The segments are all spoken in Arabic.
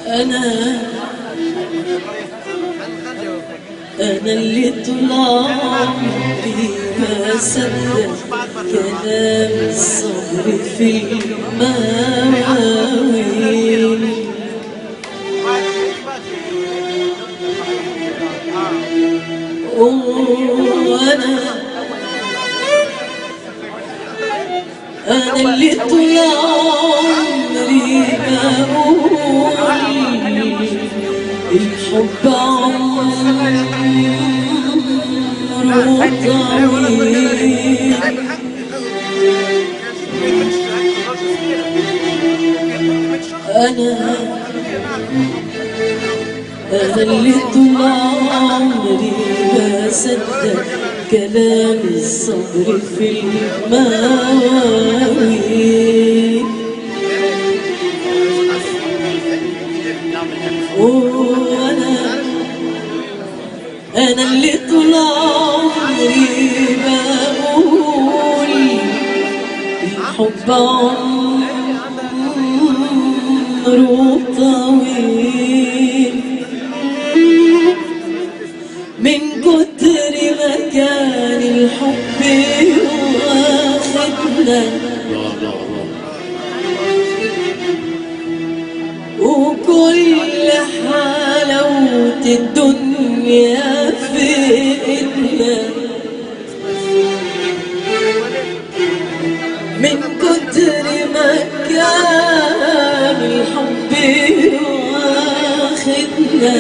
أنا اللي طول عمري ما صدق كلام الصبر في المواويل، أنا اللي طول عمري بقول الحب عمره طويل. أنا اللي طول عمري بصدق كلام الصبر في المواويل، أنا اللي طول عمري بقول الحب عمره طويل، من كتر ما كان الحب واخدنا وكل حلاوة الدنيا في إيدنا، من كتر ما كان الحب واخدنا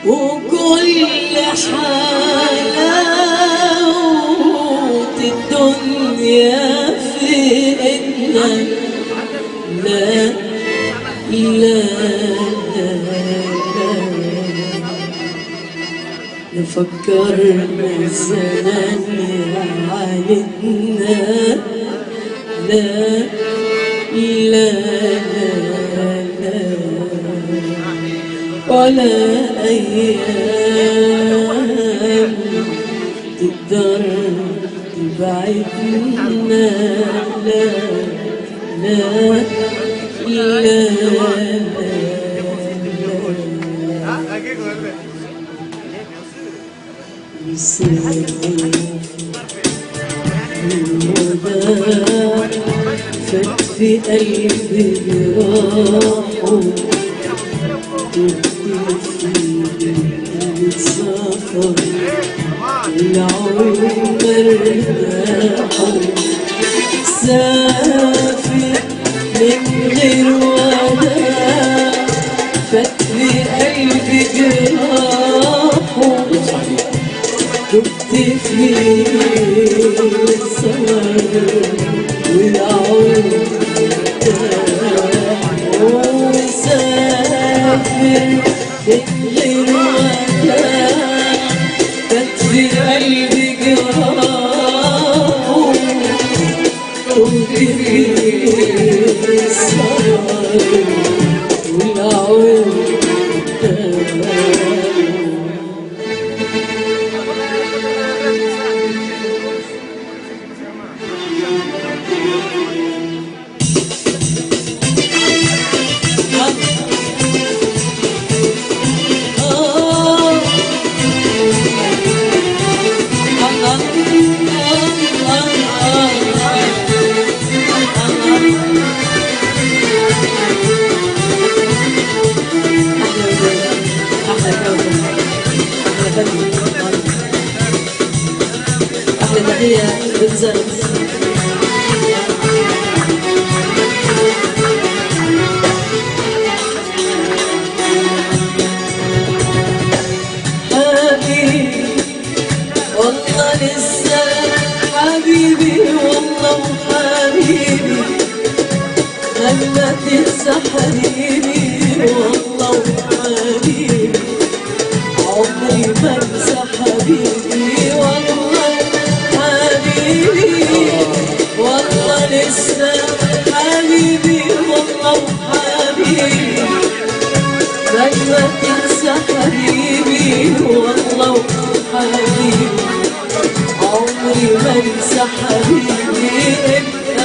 وكل حلاوة الدنيا في إيدنا. لا لا نفكرنا الزمان يعاندنا، لا لا لا ولا أيام تقدر تبعدنا، لا لا لا فات في قلبي جراحه سافر العمر مرتاحه، سافر من غير وداع فات في قلبي جراحه، دبت في السمر والعمر وسافر من غير وداع فات في قلبي جراحه، دبت في السمر والعمر أحلى تحية بنزرت. حبيبي والله لسه حبيبي والله وحبيبي لما تنسى حبيبي والله وحبيبي عمري ما انسى حبيبي والله حبيبي والله لسه حبيبي والله وحبيبي لما تنسى حبيبي والله وحبيبي عمري ما انسى حبيبي انت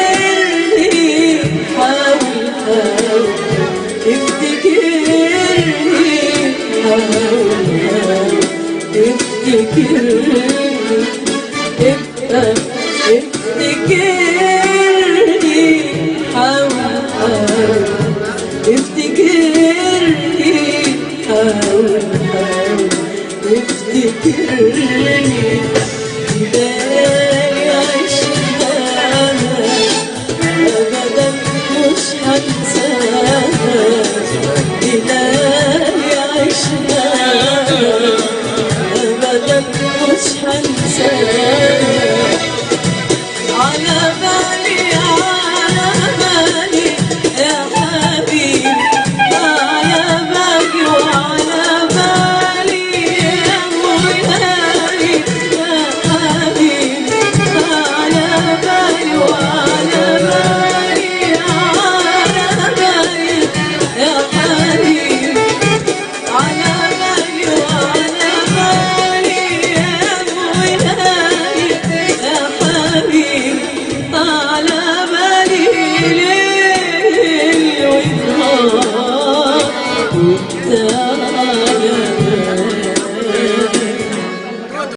افتكرني حاول حاول افتكرني حاول حاول افتكرني انت افتكرني حاول حاول افتكرني حاول حاول افتكرني ليالي عشناها ابدا مش هنساها ليالي عشناها ابدا مش هنساها على بالي يا حبيبي على بالي وعلى بالي يا مولاي يا حبيبي على بالي وعلى بالي يا حبيبي على بالي وعلى بالي يا مولاي يا حبيبي على بالي ليل ونهار وانت